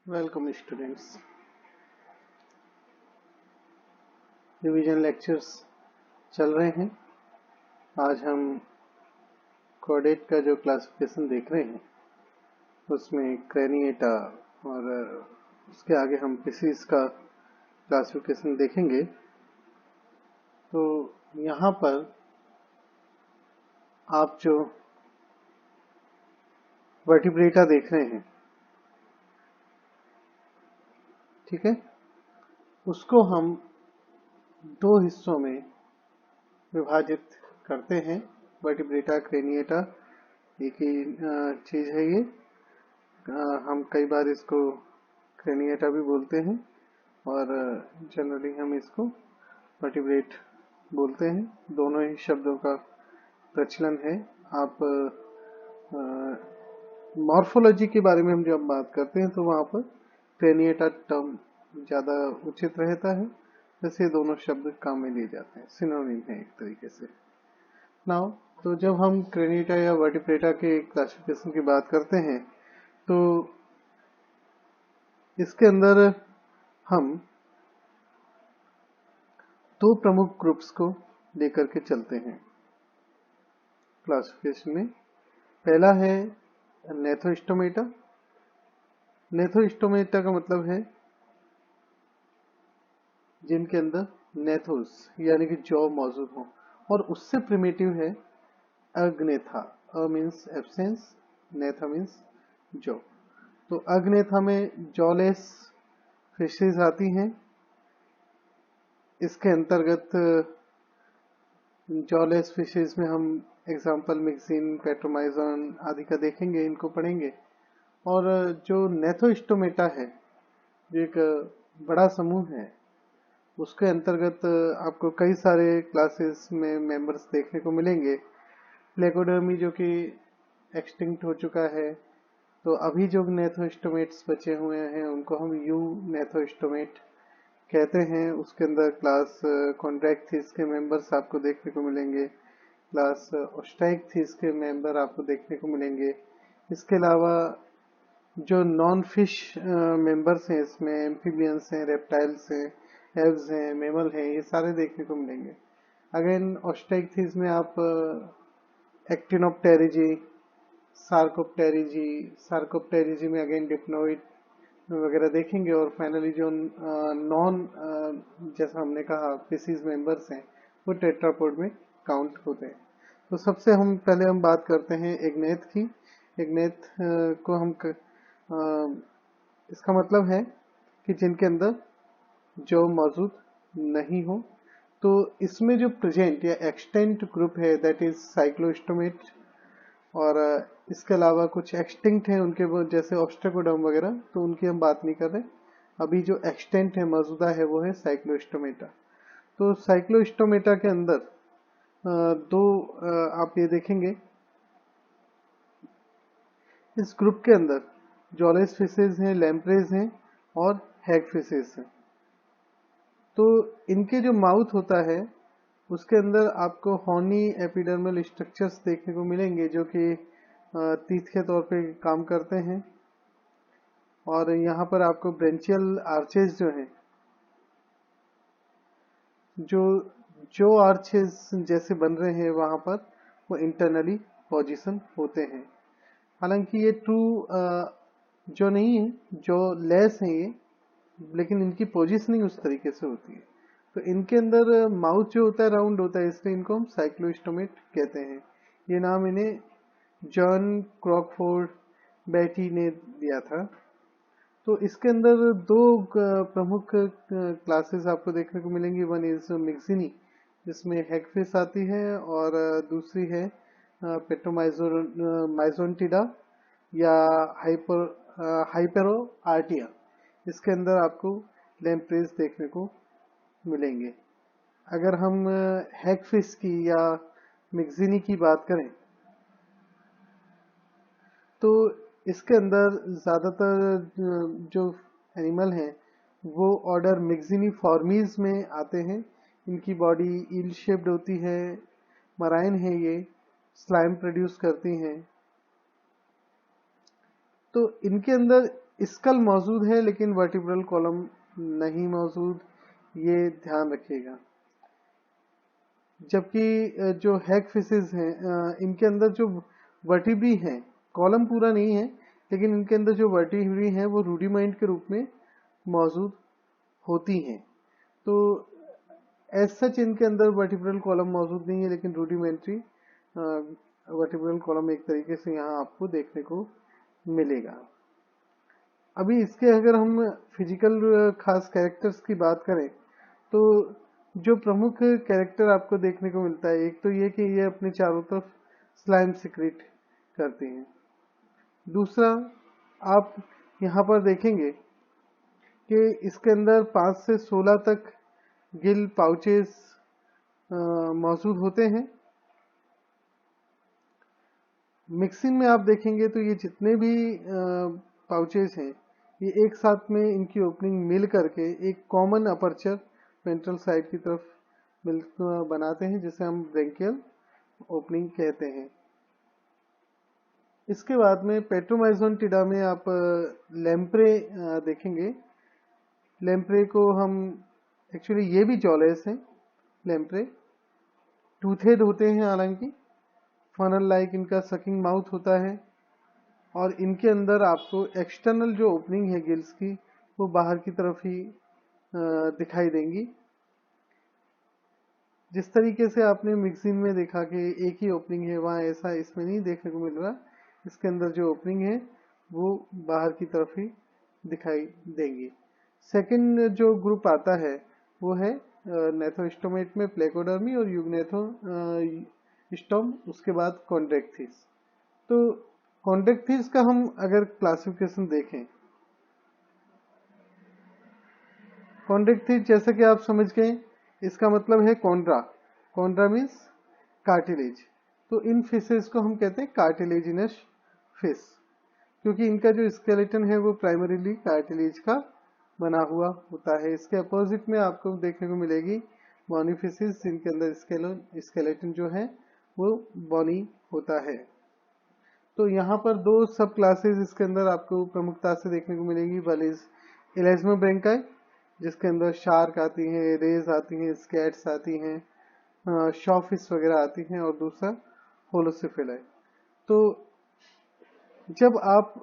Welcome students. Revision lectures चल रहे हैं। आज हम कॉर्डेट का जो क्लासिफिकेशन देख रहे हैं उसमें क्रेनिएटा और उसके आगे हम फिशीज का क्लासिफिकेशन देखेंगे। तो यहाँ पर आप जो वर्टिब्रेटा देख रहे हैं, ठीक है, उसको हम दो हिस्सों में विभाजित करते हैं। वर्टिब्रेटा क्रेनिएटा एक ही चीज है ये। हम कई बार इसको क्रेनिएटा भी बोलते हैं और जनरली हम इसको वर्टिब्रेट बोलते हैं। दोनों ही शब्दों का प्रचलन है। आप मॉर्फोलॉजी के बारे में हम जब बात करते हैं तो वहाँ पर क्रेनिएटा टर्म ज़्यादा उचित रहता है। वैसे दोनों शब्द काम में लिए जाते हैं, सिनोनिम है एक तरीके से। नाउ तो जब हम क्रेनिएटा या वर्टिब्रेटा के क्लासिफिकेशन की बात करते हैं तो इसके अंदर हम दो प्रमुख ग्रुप्स को लेकर के चलते हैं क्लासिफिकेशन में। पहला है नेथोस्टोमेटा। नेथोस्टोमेटा का मतलब है जिनके अंदर नेथोस यानी कि जॉ मौजूद हो, और उससे प्रिमिटिव है Agnatha. A means absence, gnatha means jaw. तो अग्नेथा में जॉलेस फिशेज आती हैं। इसके अंतर्गत जॉलेस फिशेज में हम एग्जाम्पल मिक्सिन, पेट्रोमाइजोन आदि का देखेंगे, इनको पढ़ेंगे। और जो नेथोस्टोमेटा है जो एक बड़ा समूह है, उसके अंतर्गत आपको कई सारे क्लासेस में मेंबर्स देखने को मिलेंगे। प्लेकोडर्मी जो कि एक्सटिंक्ट हो चुका है, तो अभी जो नेथोस्टोमेट्स बचे हुए हैं उनको हम यू नेथोस्टोमेट कहते हैं। उसके अंदर क्लास कॉन्ट्रैक्थिस के मेंबर्स आपको देखने को मिलेंगे, क्लास ऑस्ट्राइकथिस के मेंबर आपको देखने को मिलेंगे। इसके अलावा जो नॉन फिश मेंबर्स हैं इसमें एम्फीबियंस हैं, रेप्टाइल्स हैं, एव्स हैं, मेमल हैं, ये सारे देखने को मिलेंगे। अगेन ऑस्ट्राइकथिस में आप एक्टिनोप्टेरिजी, सार्कोप्टेरिजी में अगेन डिप्नोइड वगैरह देखेंगे। और फाइनली जो नॉन जैसा हमने कहा फिशीज मेंबर्स हैं वो टेट्रापोड में काउंट होते हैं। तो सबसे पहले हम बात करते हैं एग्नेथ की। एग्नेथ को हम इसका मतलब है कि जिनके अंदर जो मौजूद नहीं हो। तो इसमें जो प्रेजेंट या एक्सटेंट ग्रुप है दैट इज साइक्लोस्टोमेट। और इसके अलावा कुछ एक्सटिंक्ट हैं उनके जैसे ऑस्ट्रेकोडर्म वगैरह, तो उनकी हम बात नहीं कर रहे। अभी जो एक्सटेंट है, मौजूदा है, वो है साइक्लोस्टोमेटा। तो साइक्लोस्टोमेटा के अंदर दो आप ये देखेंगे, इस ग्रुप के अंदर जॉलेस फिशेज हैं, लैम्प्रेज हैं और हैग फिशेज हैं। तो इनके जो माउथ होता है उसके अंदर आपको हॉर्नी एपिडर्मल स्ट्रक्चर्स देखने को मिलेंगे जो कि तीत के तौर पे काम करते हैं। और यहाँ पर आपको ब्रेंचियल आर्चेस जो हैं, जो आर्चेस जैसे बन रहे हैं वहाँ पर वो इंटरनली पोजीशन होते हैं। हालांकि ये ट्रू जो नहीं है, जो लेस है ये, लेकिन इनकी पोजीशनिंग उस तरीके से होती है। तो इनके अंदर माउथ जो होता है राउंड होता है, इसलिए इनको हम साइक्लोस्टोमेट कहते हैं। ये नाम इन्हें जॉन क्रॉकफोर्ड बेटी ने दिया था। तो इसके अंदर दो प्रमुख क्लासेस आपको देखने को मिलेंगी। वन इज मिक्सिनी जिसमें हैगफिश आती है, और दूसरी है पेट्रोमाइजोन्टिडा या हाइपेरो आर्टिया। इसके अंदर आपको लैम्प्रेज देखने को मिलेंगे। अगर हम हैगफिश की या मिक्सिनी की बात करें तो इसके अंदर ज्यादातर जो एनिमल हैं वो ऑर्डर मिक्सिनीफॉर्मीज में आते हैं। इनकी बॉडी ईल शेप्ड होती है, मराइन है, ये स्लाइम प्रोड्यूस करती हैं। तो इनके अंदर स्कल मौजूद है लेकिन वर्टिब्रल कॉलम नहीं मौजूद, ये ध्यान रखिएगा। जबकि जो हैग फिशेस हैं इनके अंदर जो वर्टिब्री हैं, कॉलम पूरा नहीं है लेकिन इनके अंदर जो वर्टिब्री हैं वो रूडिमेंट के रूप में मौजूद होती हैं। तो एज सच इनके अंदर वर्टिब्रल कॉलम मौजूद नहीं है लेकिन रूडिमेंट्री वर्टिब्रल कॉलम एक तरीके से यहाँ आपको देखने को मिलेगा। अभी इसके अगर हम फिजिकल खास कैरेक्टर्स की बात करें तो जो प्रमुख कैरेक्टर आपको देखने को मिलता है, एक तो ये कि ये अपने चारों तरफ स्लाइम सिक्रेट करते हैं। दूसरा, आप यहाँ पर देखेंगे कि इसके अंदर 5 से 16 तक गिल पाउचेस मौजूद होते हैं। मिक्सिन में आप देखेंगे तो ये जितने भी पाउचेस हैं ये एक साथ में इनकी ओपनिंग मिल करके एक कॉमन अपर्चर वेंट्रल साइड की तरफ मिल बनाते हैं, जिसे हम ब्रेंकियल ओपनिंग कहते हैं। इसके बाद में पेट्रोमाइजोन्टिडा में आप लैम्प्रे देखेंगे। लैम्प्रे को हम एक्चुअली ये भी जॉलेस हैं। लैम्प्रे टूथेड होते हैं, हालांकि फनल लाइक इनका सकिंग माउथ होता है और इनके अंदर आपको एक्सटर्नल जो ओपनिंग है गिल्स की वो बाहर की तरफ ही दिखाई देंगी। जिस तरीके से आपने मिक्सिन में देखा कि एक ही ओपनिंग है, वहाँ ऐसा इसमें नहीं देखने को मिल रहा। इसके अंदर जो ओपनिंग है वो बाहर की तरफ ही दिखाई देंगी। सेकंड जो ग्रुप आता है वो है नेथोस्टोमेट में प्लेकोडर्मी और यूग्नेथोस्टोम, उसके बाद कॉन्ड्रेक्थिस। तो कॉन्ड्रेक्थिस का हम अगर क्लासिफिकेशन देखें, कॉन्ड्रेक्थिस जैसे कि आप समझ गए इसका मतलब है कॉन्ड्रा। कॉन्ड्रा मीन्स कार्टिलेज। तो इन फिशेस को हम कहते हैं कार्टिलेजिनस फिश, क्योंकि इनका जो स्केलेटन है वो प्राइमरीली कार्टिलेज का बना हुआ होता है। इसके अपोजिट में आपको देखने को मिलेगी बॉनी फिशेस, जिनके अंदर स्केलेटन जो है वो बॉनी होता है। तो यहाँ पर दो सब क्लासेस इसके अंदर आपको प्रमुखता से देखने को मिलेगी। वन इज इलेस्मोब्रेंकाई, जिसके अंदर शार्क आती हैं, रेज आती हैं, स्कैट्स आती हैं, शॉफिश वगैरह आती हैं, और दूसरा होलोसिफिलाई। तो जब आप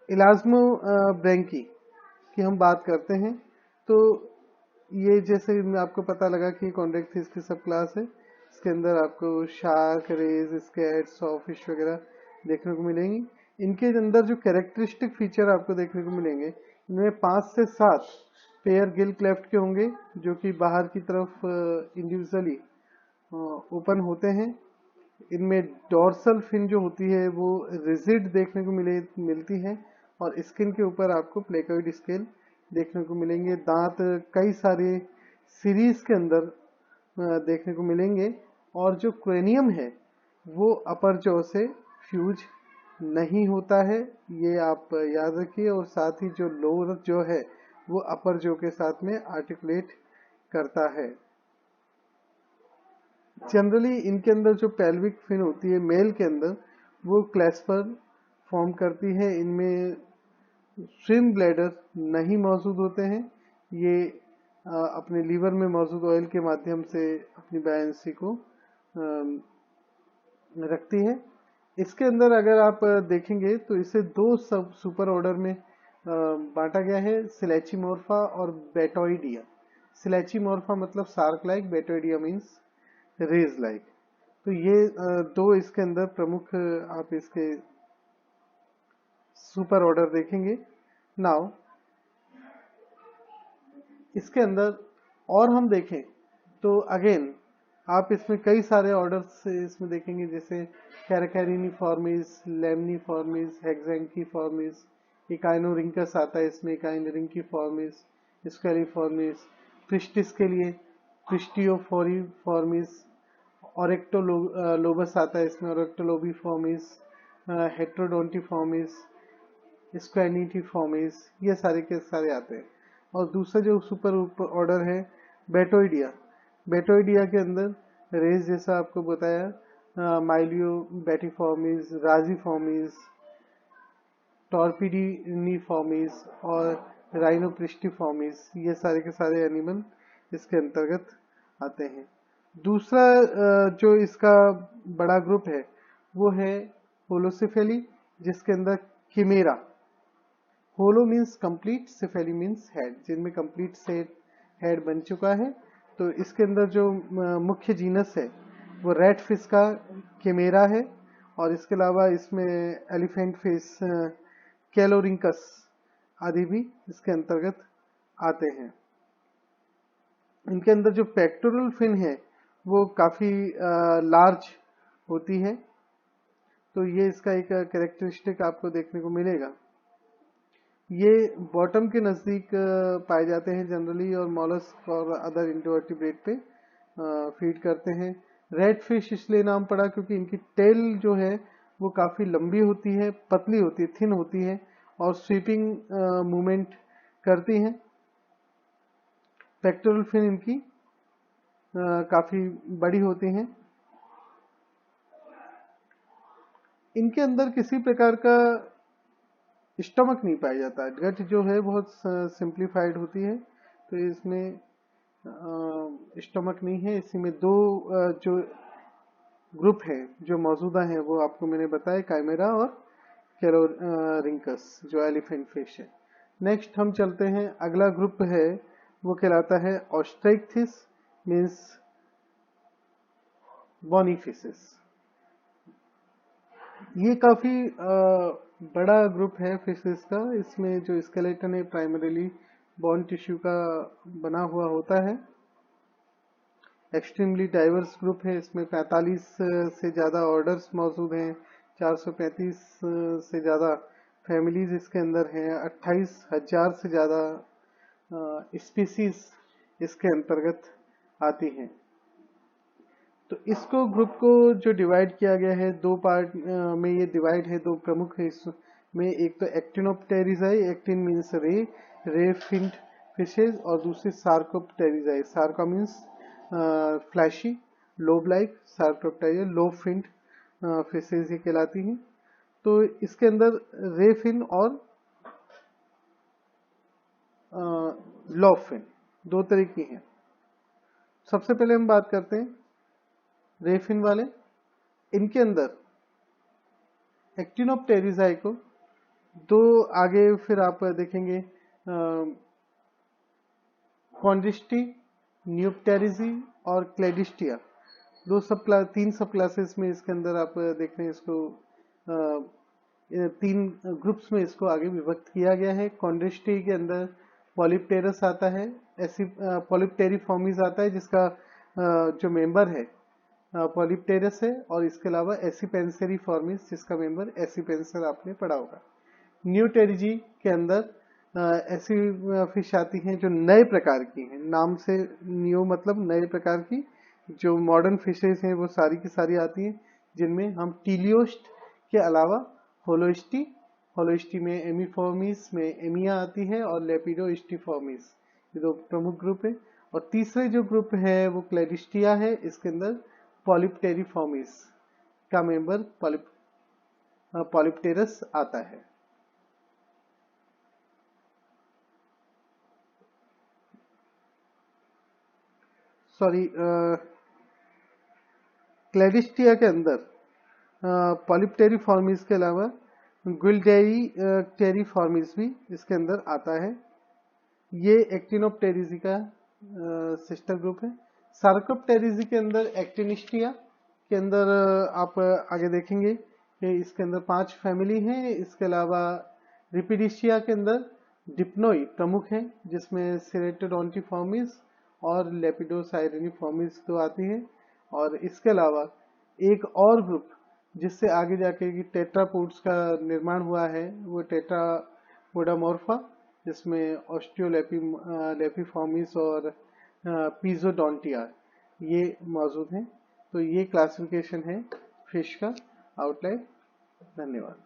इलास्मोब्रेंकी की हम बात करते हैं तो ये जैसे आपको पता लगा कि कॉन्ड्रेक्थिस की सब क्लास है, इसके अंदर आपको शार्क, रेज, स्कैट, शॉफिश वगैरह देखने को मिलेंगी। इनके अंदर जो कैरेक्टरिस्टिक फीचर आपको देखने को मिलेंगे, इनमें 5 से 7 पेयर गिल क्लेफ्ट के होंगे जो कि बाहर की तरफ इंडिविजुअली ओपन होते हैं। इनमें डोर्सल फिन जो होती है वो रिजिड देखने को मिलती है और स्किन के ऊपर आपको प्लेकोइड स्केल देखने को मिलेंगे। दांत कई सारे सीरीज के अंदर देखने को मिलेंगे और जो क्रेनियम है वो अपर जॉ से फ्यूज नहीं होता है, ये आप याद रखिए। और साथ ही जो लोअर जॉ है वो अपर जॉ के साथ में आर्टिकुलेट करता है। जनरली इनके अंदर जो पेल्विक फिन होती है मेल के अंदर वो क्लैस्पर फॉर्म करती है। इनमें स्विम ब्लैडर नहीं मौजूद होते हैं। ये अपने लीवर में मौजूद ऑयल के माध्यम से अपनी बायंसी को रखती है। इसके अंदर अगर आप देखेंगे तो इसे दो सब सुपर ऑर्डर में बांटा गया है, सिलेचिमोर्फा और बेटोइडिया। सिलेचिमोर्फा मतलब shark like, Batoidea means rays like. तो ये दो इसके अंदर प्रमुख आप इसके सुपर ऑर्डर देखेंगे। नाउ इसके अंदर और हम देखें तो अगेन आप इसमें कई सारे ऑर्डर्स इसमें देखेंगे, जैसे कैराकैरिनिफॉर्मिस, लेमनिफॉर्मिस, हेक्सेंकीफॉर्मिस, इकाइनोरिंकस आता है इसमें, इकाइनोरिंकीफॉर्मिस, स्क्वेरिफॉर्मिस। क्रिस्टिस के लिए क्रिस्टियोफोरिफॉर्मिस, ओरेक्टोलोबस आता है इसमें, ओरेक्टोलोबिफॉर्मिस, हेट्रोडोंटिफॉर्मिस, स्क्वेनिटिफॉर्मिस, ये सारे के सारे आते हैं। और दूसरा जो सुपर ऑर्डर है बेटोइडिया, बेटोइडिया के अंदर रेस जैसा आपको बताया, माइलियो बेटिफॉर्मिस, राजीफॉर्मिस, टॉर्पिडीनिफॉर्मिस और राइनोप्रिस्टिफॉर्मिस, ये सारे के सारे एनिमल इसके अंतर्गत आते हैं। दूसरा जो इसका बड़ा ग्रुप है वो है होलोसिफेली, जिसके अंदर किमेरा, होलो मीन्स कंप्लीट, सिफेली मीन्स हेड, जिनमें कंप्लीट सेट हेड बन चुका है। तो इसके अंदर जो मुख्य जीनस है वो रेड फिश का किमेरा है, और इसके अलावा इसमें एलिफेंट फिश, कैलोरिंकस आदि भी इसके अंतर्गत आते हैं। इनके अंदर जो पेक्टोरल फिन है वो काफी लार्ज होती है, तो ये इसका एक कैरेक्टरिस्टिक आपको देखने को मिलेगा। ये बॉटम के नजदीक पाए जाते हैं जनरली, और मॉलस्क और अदर इंवर्टिब्रेट पे फीड करते हैं। रेड फिश इसलिए नाम पड़ा क्योंकि इनकी टेल जो है वो काफी लंबी होती है, पतली होती है, थिन होती है, और स्वीपिंग मूवमेंट करती हैं। पेक्टोरल फिन इनकी काफी बड़ी होती हैं। इनके अंदर किसी प्रकार का स्टमक नहीं पाया जाता, गट जो है बहुत सिंप्लीफाइड होती है, तो इसमें स्टमक नहीं है। इसी में दो जो ग्रुप है जो मौजूदा है वो आपको मैंने बताया, काइमेरा और कैलोरिंकस जो एलिफेंट फिश है। नेक्स्ट हम चलते हैं, अगला ग्रुप है वो कहलाता है ऑस्ट्रेक्थिस, मीन्स बॉनी फिशेस। ये काफी बड़ा ग्रुप है फिशेस का। इसमें जो स्केलेटन है प्राइमरीली बोन टिश्यू का बना हुआ होता है। एक्सट्रीमली डाइवर्स ग्रुप है, इसमें 45 से ज्यादा ऑर्डर्स मौजूद हैं, 435 से ज्यादा फैमिलीज इसके अंदर हैं, 28,000 से ज्यादा स्पीसीज इसके अंतर्गत आती हैं। तो इसको ग्रुप को जो डिवाइड किया गया है दो पार्ट में, ये डिवाइड है, दो प्रमुख है इसमें। एक तो Actinopterygii, actin means ray finned fishes, और दूसरी Sarcopterygii, sarca means fleshy lobe like, Sarcopterygii lobe finned fishes ही कहलाती हैं। तो इसके अंदर रे फिन और लोब फिन दो तरह की हैं। सबसे पहले हम बात करते हैं रेफिन वाले। इनके अंदर एक्टिनोप्टेरिजाई को दो, आगे फिर आप देखेंगे कॉन्ड्रिस्टी, न्यूप्टेरिजी और क्लेडिस्टिया, तीन सब क्लासेस में इसके अंदर आप देख रहे हैं। इसको तीन ग्रुप्स में इसको आगे विभक्त किया गया है। कॉन्ड्रिस्टी के अंदर पॉलिप्टेरस आता है, ऐसी पॉलिप्टेरिफॉर्मिस आता है जिसका जो मेंबर है पॉलिप्टेरस है, और इसके अलावा एसिपेंसेरी फॉर्मिस जिसका मेंबर एसिपेंसर आपने पढ़ा होगा। न्यूटेरिजी के अंदर ऐसी फिश आती हैं जो नए प्रकार की हैं, नाम से न्यू मतलब नए प्रकार की। जो मॉडर्न फिशेस हैं वो सारी की सारी आती हैं, जिनमें हम टीलियोस्ट के अलावा होलोस्टी में एमीफॉर्मिस में एमिया आती है, और लेपिडोस्टिफॉर्मिस, ये दो प्रमुख ग्रुप है। और तीसरे जो ग्रुप है वो क्लेडिस्टिया है, इसके अंदर पॉलिप्टेरिफॉर्मिस का मेंबर पॉलिप्टेरस आता है। सॉरी, क्लेडिस्टिया के अंदर पॉलिप्टेरिफॉर्मिस के अलावा टेरिफॉर्मिस भी इसके अंदर आता है। ये एक्टिनोप्टेरिजी का सिस्टर ग्रुप है। सार्कोप्टेरिजी के अंदर एक्टिनिस्टिया के अंदर आप आगे देखेंगे कि इसके अंदर 5 फैमिली हैं। इसके अलावा रिपिडिशिया के अंदर डिप्नोई प्रमुख है, जिसमें सिरेटोडोंटिफॉर्मिस और लेपिडोसाइरेनिफॉर्मिस तो आती है। और इसके अलावा एक और ग्रुप जिससे आगे जाके टेट्रापोड्स का निर्माण हुआ है, वो टेट्रापोडामॉर्फा, जिसमें ऑस्टियोलेपिफॉर्मिस और पीजोडोंटिया ये मौजूद हैं। तो ये क्लासिफिकेशन है फिश का आउटलाइन। धन्यवाद।